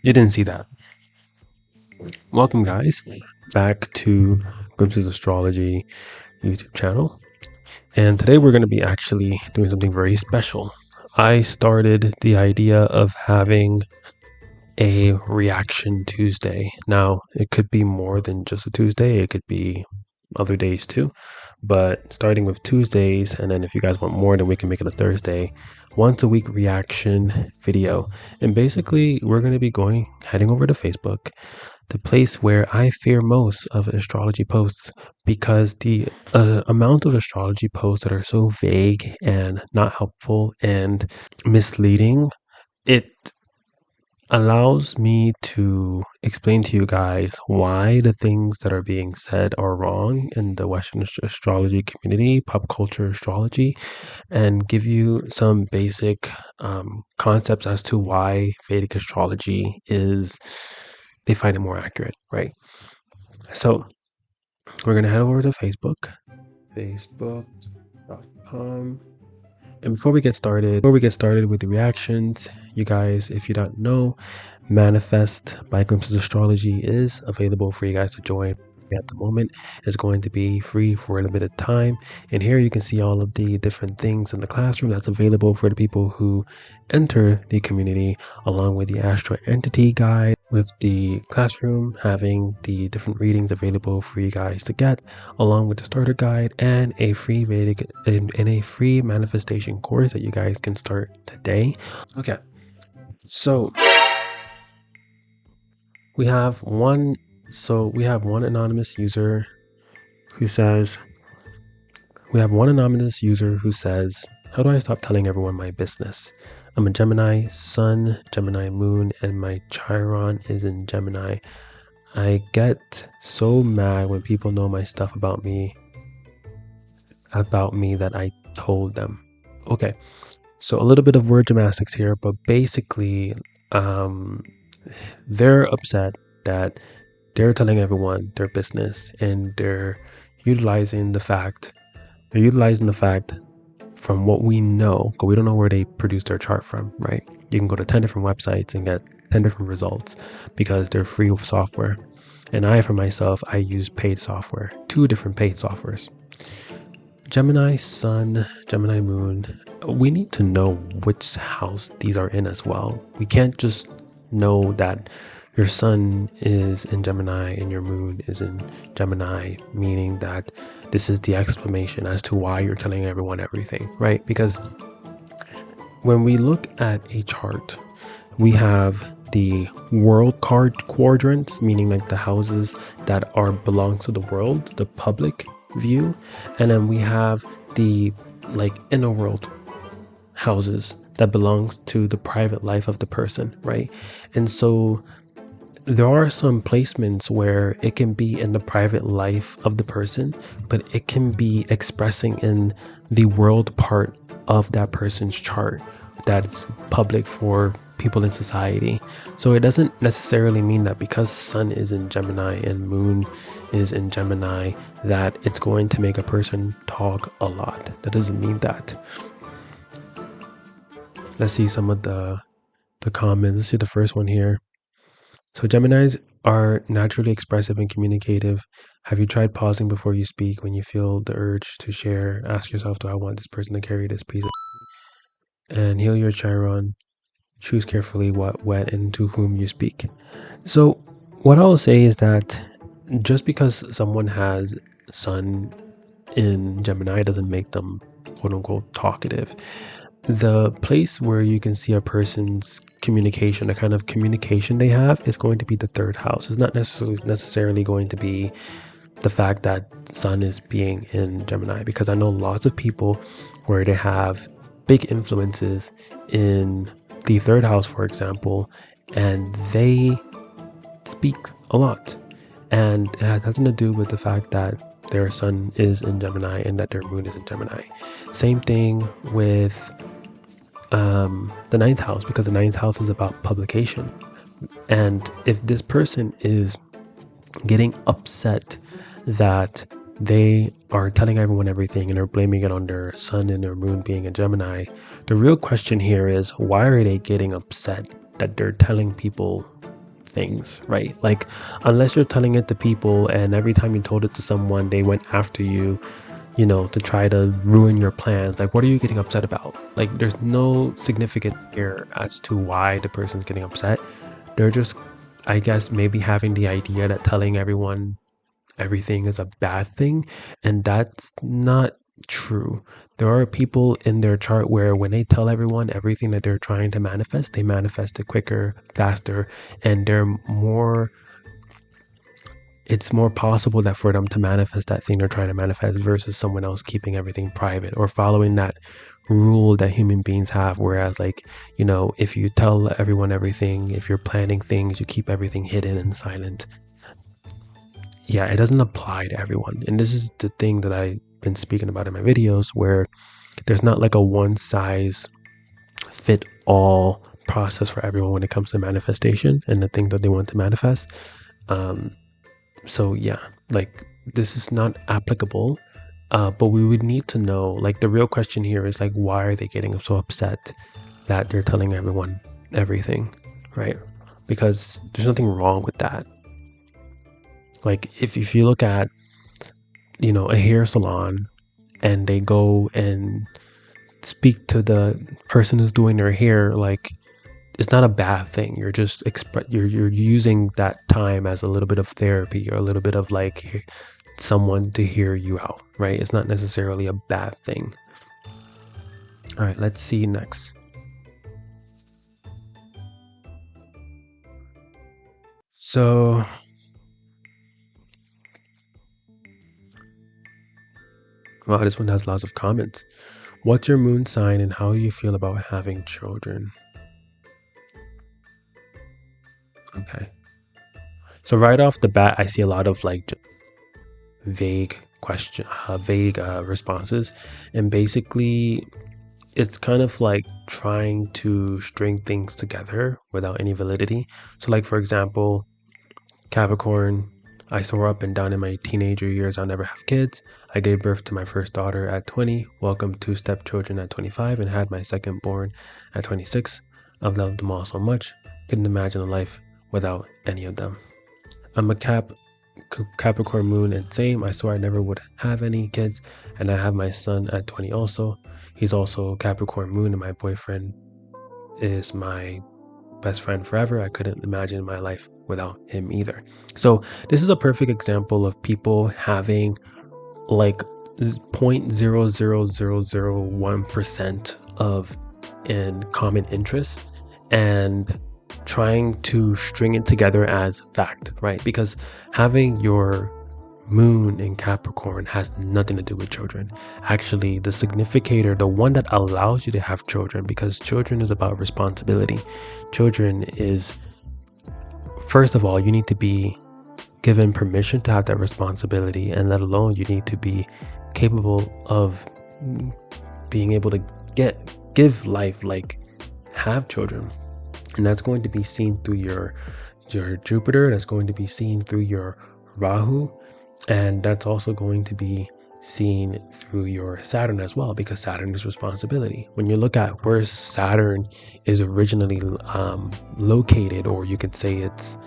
You didn't see that. Welcome, guys, back to Glimpses Astrology YouTube channel. And today we're going to be actually doing something very special. I started the idea of having a reaction Tuesday. Now, it could be more than just a Tuesday, it could be other days too. But starting with Tuesdays, and then if you guys want more, then we can make it a Thursday, once a week reaction video. And basically, we're going to be heading over to Facebook, the place where I fear most of astrology posts, because the amount of astrology posts that are so vague and not helpful and misleading, it allows me to explain to you guys why the things that are being said are wrong in the Western astrology community, pop culture astrology, and give you some basic concepts as to why Vedic astrology they find it more accurate, right? So we're going to head over to Facebook, facebook.com. And before we get started with the reactions, you guys, if you don't know, Manifest by Glimpses Astrology is available for you guys to join at the moment. It's going to be free for a limited time. And here you can see all of the different things in the classroom that's available for the people who enter the community, along with the Astro Entity Guide, with the classroom having the different readings available for you guys to get, along with the starter guide and a free Vedic and a free manifestation course that you guys can start today. Okay, so we have one anonymous user who says, how do I stop telling everyone my business? I'm a Gemini sun, Gemini moon, and my Chiron is in Gemini. I get so mad when people know my stuff about me that I told them. Okay, so a little bit of word gymnastics here, but basically they're upset that they're telling everyone their business, and they're utilizing the fact from what we know, because we don't know where they produce their chart from, right? You can go to 10 different websites and get 10 different results because they're free software. And I, for myself, I use paid software, 2 different paid softwares. Gemini sun, Gemini moon, we need to know which house these are in as well. We can't just know that your sun is in Gemini and your moon is in Gemini, meaning that this is the explanation as to why you're telling everyone everything, right? Because when we look at a chart, we have the world quadrants, meaning like the houses that belongs to the world, the public view, and then we have the inner world houses that belongs to the private life of the person, right? And so there are some placements where it can be in the private life of the person, but it can be expressing in the world part of that person's chart that's public for people in society. So it doesn't necessarily mean that because sun is in Gemini and moon is in Gemini that it's going to make a person talk a lot. That doesn't mean that. Let's see some of the comments. Let's see the first one here. So Geminis are naturally expressive and communicative. Have you tried pausing before you speak when you feel the urge to share? Ask yourself, do I want this person to carry this piece? And heal your Chiron. Choose carefully when and to whom you speak. So what I'll say is that just because someone has sun in Gemini doesn't make them quote unquote talkative. The place where you can see a person's communication, the kind of communication they have, is going to be the 3rd house. It's not necessarily going to be the fact that sun is being in Gemini, because I know lots of people where they have big influences in the 3rd house, for example, and they speak a lot, and it has nothing to do with the fact that their sun is in Gemini and that their moon is in Gemini. Same thing with the 9th house, because the 9th house is about publication. And if this person is getting upset that they are telling everyone everything and they're blaming it on their sun and their moon being in Gemini, the real question here is, why are they getting upset that they're telling people things, right? Like, unless you're telling it to people and every time you told it to someone, they went after you, to try to ruin your plans. Like, what are you getting upset about? Like, there's no significant care as to why the person's getting upset. They're just, I guess, maybe having the idea that telling everyone everything is a bad thing, and that's not true. There are people in their chart where when they tell everyone everything that they're trying to manifest, they manifest it quicker, faster, and it's more possible that for them to manifest that thing they're trying to manifest versus someone else keeping everything private or following that rule that human beings have. Whereas, like, if you tell everyone everything, if you're planning things, you keep everything hidden and silent. Yeah, it doesn't apply to everyone. And this is the thing that I've been speaking about in my videos, where there's not like a one size fit all process for everyone when it comes to manifestation and the thing that they want to manifest. So yeah, like, this is not applicable, but we would need to know, like, the real question here is, like, why are they getting so upset that they're telling everyone everything, right? Because there's nothing wrong with that. Like, if you look at, a hair salon and they go and speak to the person who's doing their hair, like, it's not a bad thing. You're just you're using that time as a little bit of therapy or a little bit of, like, someone to hear you out, right? It's not necessarily a bad thing. All right, let's see next. So, wow, this one has lots of comments. What's your moon sign and how do you feel about having children? Okay. So right off the bat, I see a lot of, like, vague responses, and basically it's kind of like trying to string things together without any validity. So, like, for example, Capricorn, I swore up and down in my teenager years I'll never have kids. I gave birth to my first daughter at 20, welcomed 2 stepchildren at 25, and had my second born at 26. I've loved them all so much, couldn't imagine a life without any of them. I'm a Capricorn moon and same. I swore I never would have any kids, and I have my son at 20 also. He's also Capricorn moon, and my boyfriend is my best friend forever. I couldn't imagine my life without him either. So this is a perfect example of people having, like, 0.00001% of in common interest and trying to string it together as fact, right? Because having your moon in Capricorn has nothing to do with children. Actually, the significator, the one that allows you to have children, because children is about responsibility. Children is, first of all, you need to be given permission to have that responsibility, and let alone you need to be capable of being able to give life, like, have children. And that's going to be seen through your Jupiter, that's going to be seen through your Rahu, and that's also going to be seen through your Saturn as well, because Saturn is responsibility. When you look at where Saturn is originally located, or you could say it's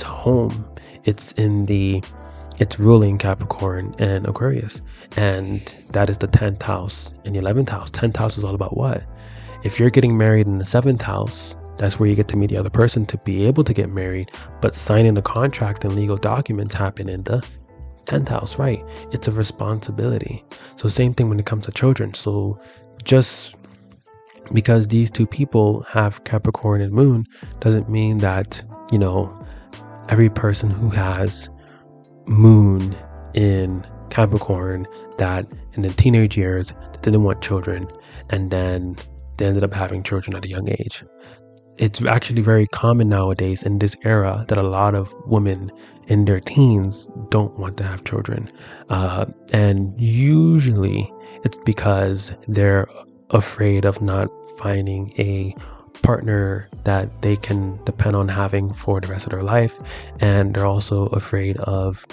home, it's ruling Capricorn and Aquarius, and that is the 10th house and the 11th house. 10th house is all about what? If you're getting married in the 7th house, that's where you get to meet the other person to be able to get married, but signing the contract and legal documents happen in the 10th house, right? It's a responsibility. So same thing when it comes to children. So just because these two people have Capricorn and Moon doesn't mean that, every person who has Moon in Capricorn that in the teenage years didn't want children, and then they ended up having children at a young age. It's actually very common nowadays in this era that a lot of women in their teens don't want to have children. And usually it's because they're afraid of not finding a partner that they can depend on having for the rest of their life. And they're also afraid of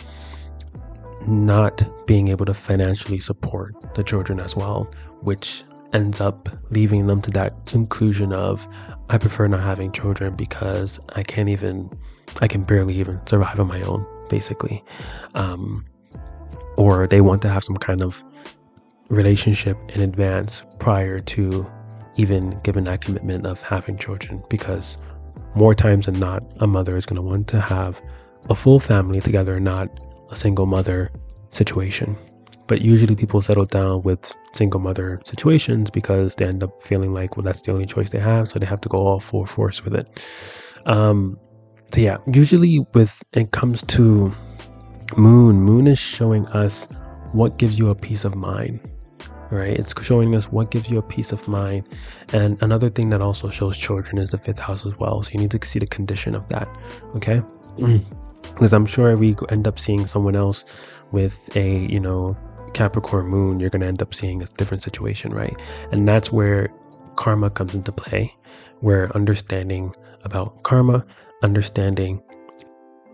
not being able to financially support the children as well, which ends up leaving them to that conclusion of, I prefer not having children because I can't even I can barely even survive on my own, basically. Or they want to have some kind of relationship in advance prior to even giving that commitment of having children, because more times than not, a mother is going to want to have a full family together, not a single mother situation. But usually people settle down with single mother situations because they end up feeling like, well, that's the only choice they have, so they have to go all full force with it. So yeah, usually when it comes to moon is showing us what gives you a peace of mind, right? It's showing us what gives you a peace of mind. And another thing that also shows children is the 5th house as well. So you need to see the condition of that, okay? Because I'm sure if we end up seeing someone else with a, Capricorn moon, you're going to end up seeing a different situation, right? And that's where karma comes into play, where understanding about karma, understanding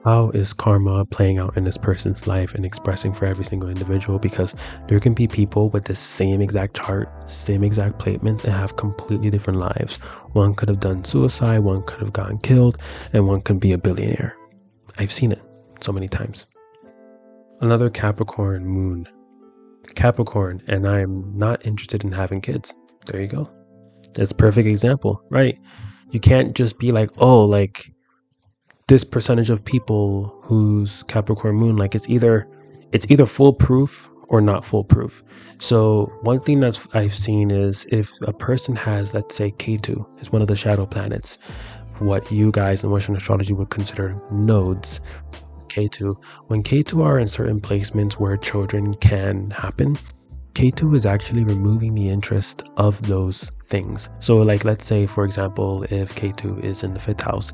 how is karma playing out in this person's life and expressing for every single individual, because there can be people with the same exact chart, same exact placements, and have completely different lives. One could have done suicide, one could have gotten killed, and one could be a billionaire. I've seen it so many times. Another Capricorn moon. Capricorn, and I am not interested in having kids. There you go. That's a perfect example, right? You can't just be like, oh, like this percentage of people whose Capricorn moon, like it's either foolproof or not foolproof. So one thing that I've seen is if a person has, let's say Ketu is one of the shadow planets, what you guys in Western astrology would consider nodes. Ketu, when Ketu are in certain placements where children can happen, Ketu is actually removing the interest of those things. So like, let's say, for example, if Ketu is in the 5th house,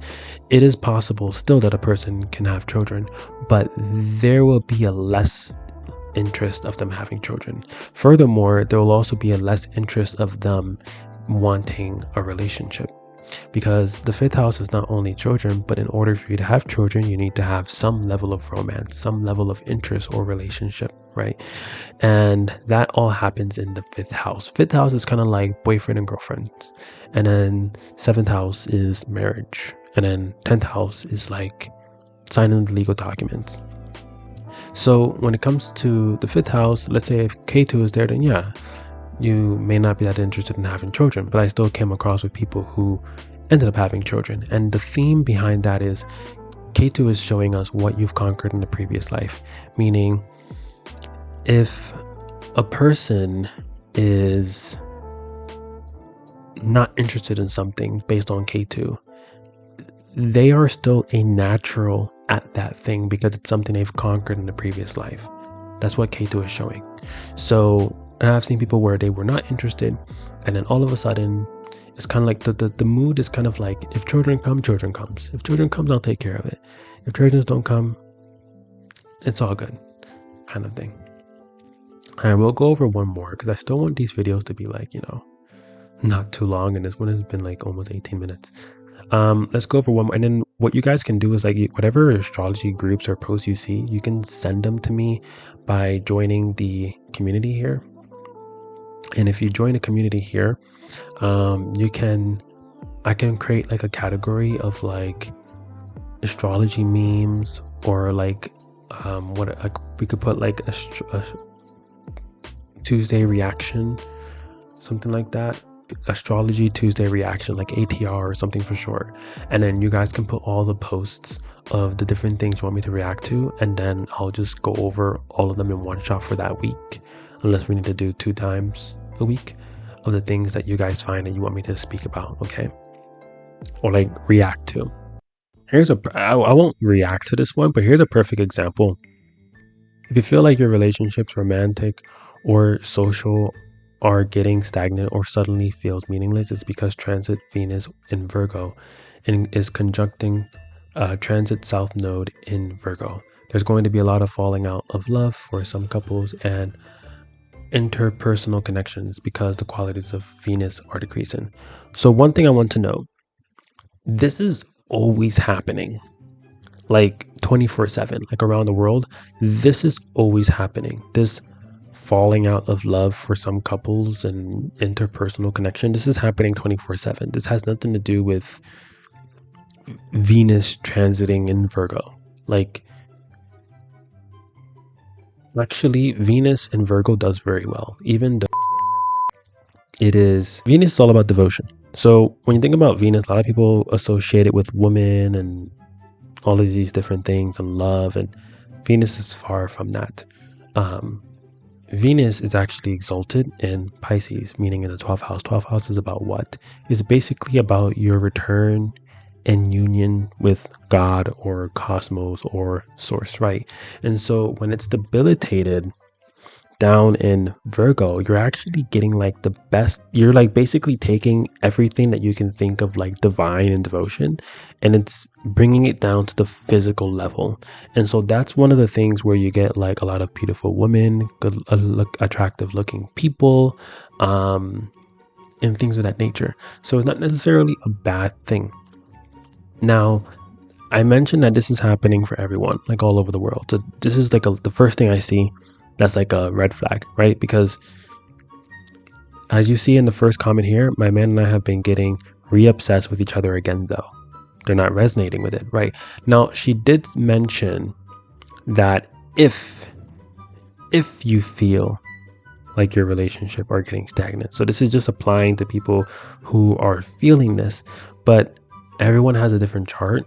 it is possible still that a person can have children, but there will be a less interest of them having children. Furthermore, there will also be a less interest of them wanting a relationship, because the 5th house is not only children, but in order for you to have children, you need to have some level of romance, some level of interest or relationship, right? And that all happens in the 5th house. 5th house is kind of like boyfriend and girlfriend, and then 7th house is marriage, and then 10th house is like signing the legal documents. So when it comes to the 5th house, let's say if K2 is there, then yeah, you may not be that interested in having children, but I still came across with people who ended up having children. And the theme behind that is K2 is showing us what you've conquered in the previous life. Meaning, if a person is not interested in something based on K2, they are still a natural at that thing because it's something they've conquered in the previous life. That's what K2 is showing. So I've seen people where they were not interested, and then all of a sudden it's kind of like the mood is kind of like, if children come, children comes. If children comes, I'll take care of it. If children don't come, it's all good, kind of thing. And we'll go over one more because I still want these videos to be like, not too long, and this one has been like almost 18 minutes. Let's go over one more, and then what you guys can do is like, whatever astrology groups or posts you see, you can send them to me by joining the community here. And if you join a community here, I can create like a category of like astrology memes, or like we could put like a Tuesday reaction, something like that. Astrology Tuesday reaction, like ATR or something for short. And then you guys can put all the posts of the different things you want me to react to, and then I'll just go over all of them in one shot for that week, unless we need to do 2 times a week of the things that you guys find that you want me to speak about, okay? Or like react to. I won't react to this one, but here's a perfect example. If you feel like your relationships, romantic or social, are getting stagnant or suddenly feels meaningless, it's because transit Venus in Virgo and is conjuncting transit South Node in Virgo. There's going to be a lot of falling out of love for some couples and interpersonal connections because the qualities of Venus are decreasing. So one thing I want to know, this is always happening, like 24/7, like around the world. This is always happening. This falling out of love for some couples and interpersonal connection, this is happening 24/7. This has nothing to do with Venus transiting in Virgo. Like, actually, Venus in Virgo does very well, even though Venus is all about devotion. So when you think about Venus, a lot of people associate it with women and all of these different things and love, and Venus is far from that. Um, Venus is actually exalted in Pisces, meaning in the 12th house. 12th house is about what? It's basically about your return and union with God or cosmos or source, right? And so when it's debilitated down in Virgo, you're actually getting like the best. You're like basically taking everything that you can think of like divine and devotion, and it's bringing it down to the physical level. And so that's one of the things where you get like a lot of beautiful women, good, attractive looking people, and things of that nature. So it's not necessarily a bad thing. Now, I mentioned that this is happening for everyone, like all over the world. So this is like the first thing I see that's like a red flag, right? Because as you see in the first comment here, my man and I have been getting re-obsessed with each other again, though. They're not resonating with it, right? Now, she did mention that if you feel like your relationship are getting stagnant. So this is just applying to people who are feeling this, but everyone has a different chart.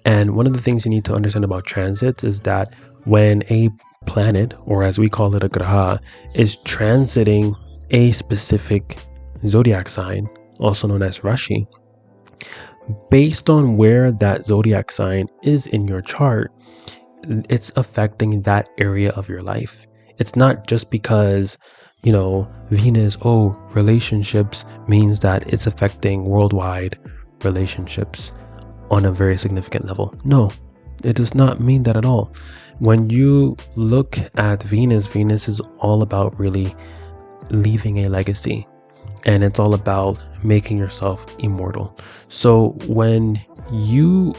And one of the things you need to understand about transits is that when a planet, or as we call it a graha, is transiting a specific zodiac sign, also known as Rashi, based on where that zodiac sign is in your chart, it's affecting that area of your life. It's not just because, Venus, relationships means that it's affecting worldwide relationships on a very significant level. No, it does not mean that at all. When you look at Venus is all about really leaving a legacy, and it's all about making yourself immortal. So when you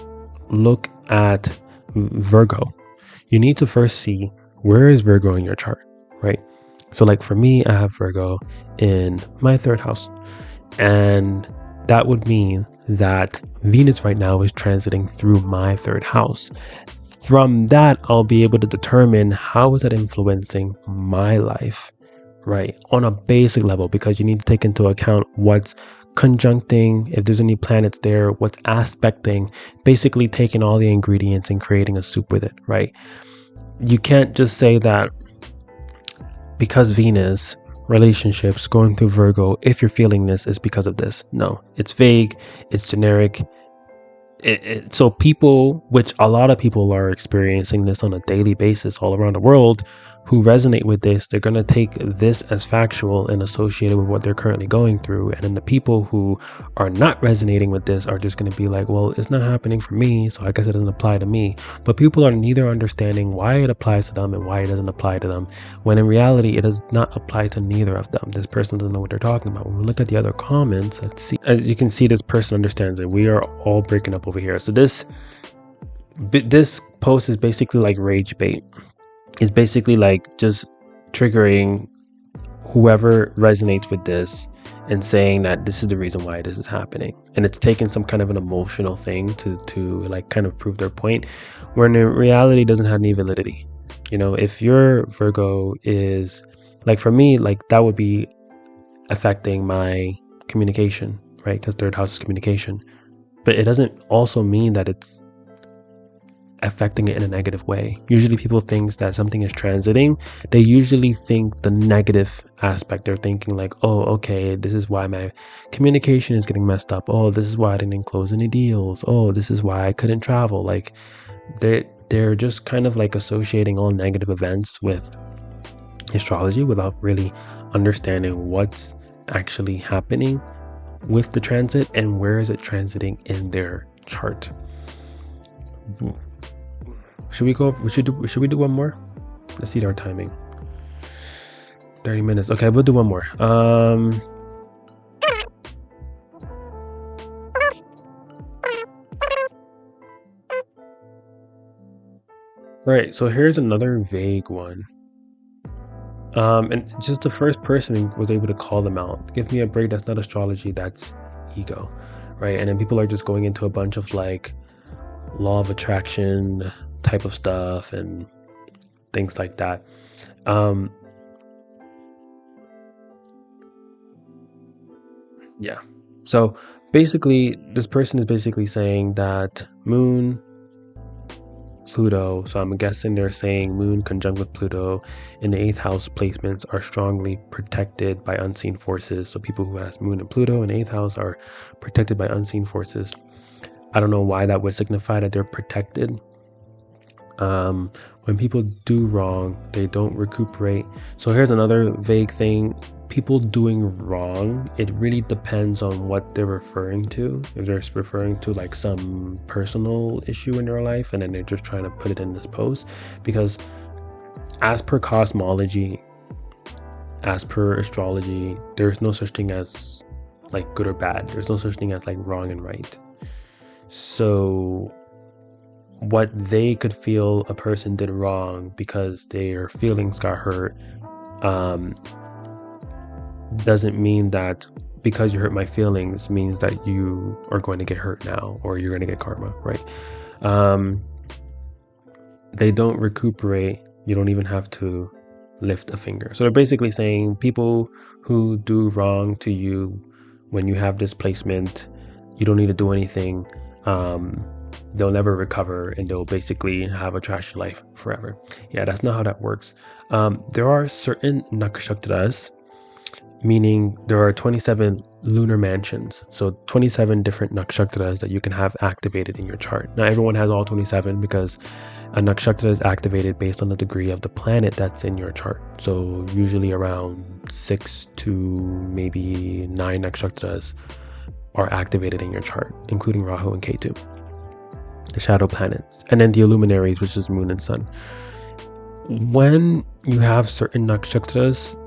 look at Virgo, you need to first see where is Virgo in your chart, right? So like for me, I have Virgo in my 3rd house, and that would mean that Venus right now is transiting through my 3rd house. From that, I'll be able to determine how is that influencing my life, right? On a basic level, because you need to take into account what's conjuncting, if there's any planets there, what's aspecting, basically taking all the ingredients and creating a soup with it, right? You can't just say that because Venus relationships going through Virgo, if you're feeling this, is because of this. No, it's vague, it's generic. So people, which a lot of people are experiencing this on a daily basis all around the world, who resonate with this, they're going to take this as factual and associated with what they're currently going through. And then the people who are not resonating with this are just going to be like, well, it's not happening for me, so I guess it doesn't apply to me. But people are neither understanding why it applies to them and why it doesn't apply to them, when in reality, it does not apply to neither of them. This person doesn't know what they're talking about. When we look at the other comments, let's see. As you can see, this person understands it. We are all breaking up over here. So this post is basically like rage bait. It's basically like just triggering whoever resonates with this and saying that this is the reason why this is happening. And it's taken some kind of an emotional thing to like kind of prove their point, when in reality it doesn't have any validity. If your Virgo is, like for me, like that would be affecting my communication, right? Because 3rd house is communication. But it doesn't also mean that it's affecting it in a negative way. Usually people think that something is transiting, they usually think the negative aspect. They're thinking like, oh, okay, this is why my communication is getting messed up. Oh, this is why I didn't close any deals. Oh, this is why I couldn't travel. Like they're just kind of like associating all negative events with astrology without really understanding what's actually happening with the transit and where is it transiting in their chart. Should we do one more? Let's see our timing. 30 minutes. Okay, we'll do one more. All right, so here's another vague one. And just the first person was able to call them out. Give me a break, that's not astrology, that's ego, right? And then people are just going into a bunch of like law of attraction type of stuff and things like that. Yeah. So basically, this person is basically saying that Moon, Pluto, so I'm guessing they're saying Moon conjunct with Pluto in the 8th house placements are strongly protected by unseen forces. So people who has Moon and Pluto in the 8th house are protected by unseen forces. I don't know why that would signify that they're protected. When people do wrong, they don't recuperate. So here's another vague thing. People doing wrong, it really depends on what they're referring to. If they're referring to like some personal issue in their life and then they're just trying to put it in this post, because as per cosmology, as per astrology, there's no such thing as like good or bad. There's no such thing as like wrong and right. So what they could feel a person did wrong because their feelings got hurt, doesn't mean that because you hurt my feelings means that you are going to get hurt now or you're going to get karma, right? They don't recuperate. You don't even have to lift a finger. So they're basically saying people who do wrong to you when you have this placement, you don't need to do anything. They'll never recover and they'll basically have a trashy life forever. Yeah, that's not how that works. There are certain nakshatras, meaning there are 27 lunar mansions, so 27 different nakshatras that you can have activated in your chart. Not everyone has all 27 because a nakshatra is activated based on the degree of the planet that's in your chart. So usually around 6 to maybe 9 nakshatras are activated in your chart, including Rahu and Ketu, the shadow planets, and then the luminaries, which is Moon and Sun. When you have certain nakshatras,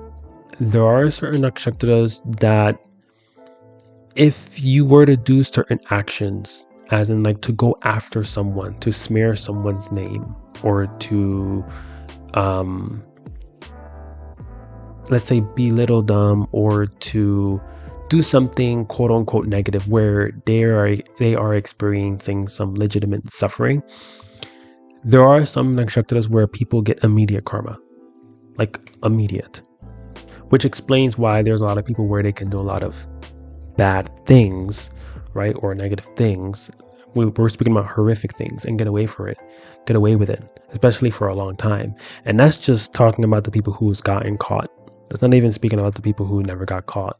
there are certain nakshatras that if you were to do certain actions, as in like to go after someone, to smear someone's name, or to let's say belittle them, or to do something quote unquote negative where they are experiencing some legitimate suffering, there are some nakshatras where people get immediate karma, like immediate, which explains why there's a lot of people where they can do a lot of bad things, right, or negative things. We're speaking about horrific things and get away with it, especially for a long time. And that's just talking about the people who's gotten caught. That's not even speaking about the people who never got caught,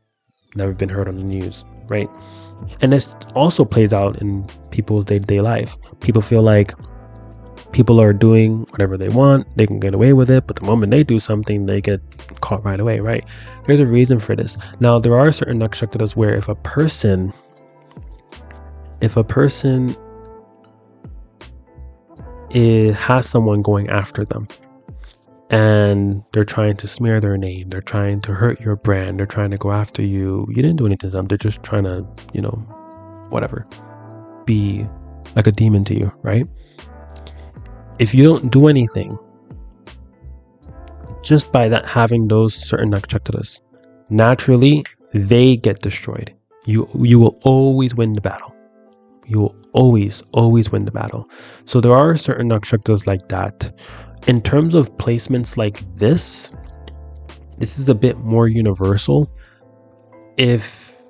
never been heard on the news, right? And this also plays out in people's day-to-day life. People feel like people are doing whatever they want, they can get away with it, but the moment they do something, they get caught right away, right? There's a reason for this. Now, there are certain nakshatras where if a person has someone going after them and they're trying to smear their name, they're trying to hurt your brand, they're trying to go after you, you didn't do anything to them, they're just trying to, whatever, be like a demon to you, right? If you don't do anything, just by that having those certain nakshatras, naturally they get destroyed. You will always win the battle. You will always win the battle. So there are certain nakshatras like that. In terms of placements like this is a bit more universal. If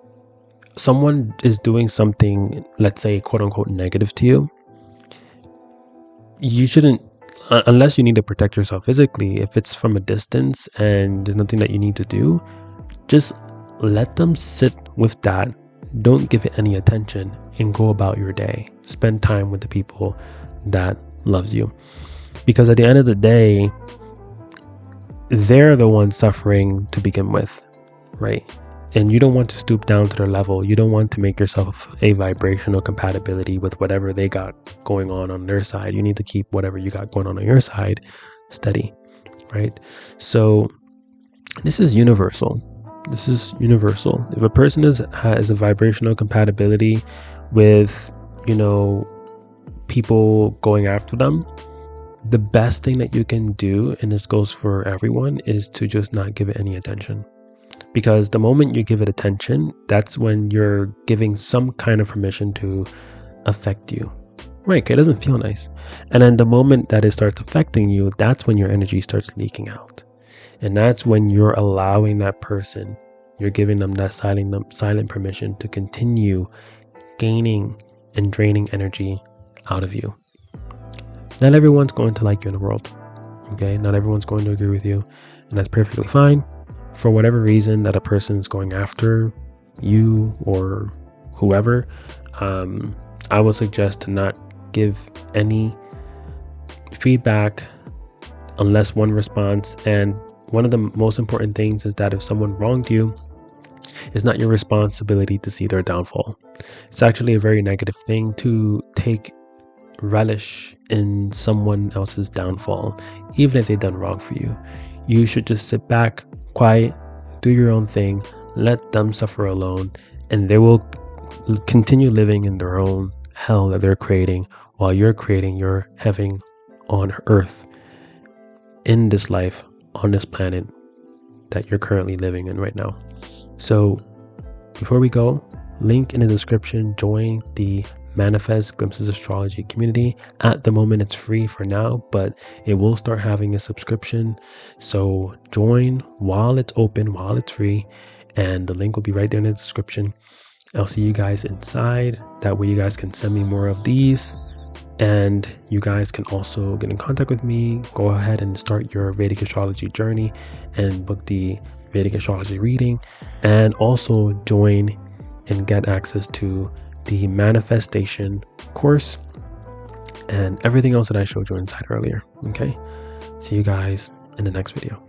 someone is doing something, let's say quote unquote negative to you, you shouldn't, unless you need to protect yourself physically, if it's from a distance and there's nothing that you need to do, just let them sit with that. Don't give it any attention and go about your day. Spend time with the people that loves you, because at the end of the day, they're the ones suffering to begin with, right? And you don't want to stoop down to their level. You don't want to make yourself a vibrational compatibility with whatever they got going on their side. You need to keep whatever you got going on your side steady, right? So this is universal. If a person has a vibrational compatibility with, people going after them, the best thing that you can do, and this goes for everyone, is to just not give it any attention. because the moment you give it attention, that's when you're giving some kind of permission to affect you. Right, it doesn't feel nice. And then the moment that it starts affecting you, that's when your energy starts leaking out. And that's when you're allowing that person, you're giving them that silent permission to continue gaining and draining energy out of you. Not everyone's going to like you in the world. Okay, not everyone's going to agree with you, and that's perfectly fine. For whatever reason that a person is going after you or whoever, I would suggest to not give any feedback unless one response. And one of the most important things is that if someone wronged you, it's not your responsibility to see their downfall. It's actually a very negative thing to take relish in someone else's downfall, even if they've done wrong for you. You should just sit back, quiet, do your own thing, let them suffer alone, and they will continue living in their own hell that they're creating while you're creating your heaven on earth, in this life, on this planet that you're currently living in right now. So before we go, link in the description, join the Manifest Glimpses Astrology community. At the moment it's free for now, but it will start having a subscription, so join while it's open, while it's free, and the link will be right there in the description. I'll see you guys inside. That way you guys can send me more of these, and you guys can also get in contact with me. Go ahead and start your Vedic astrology journey and book the Vedic astrology reading, and also join and get access to the manifestation course and everything else that I showed you inside earlier. Okay, see you guys in the next video.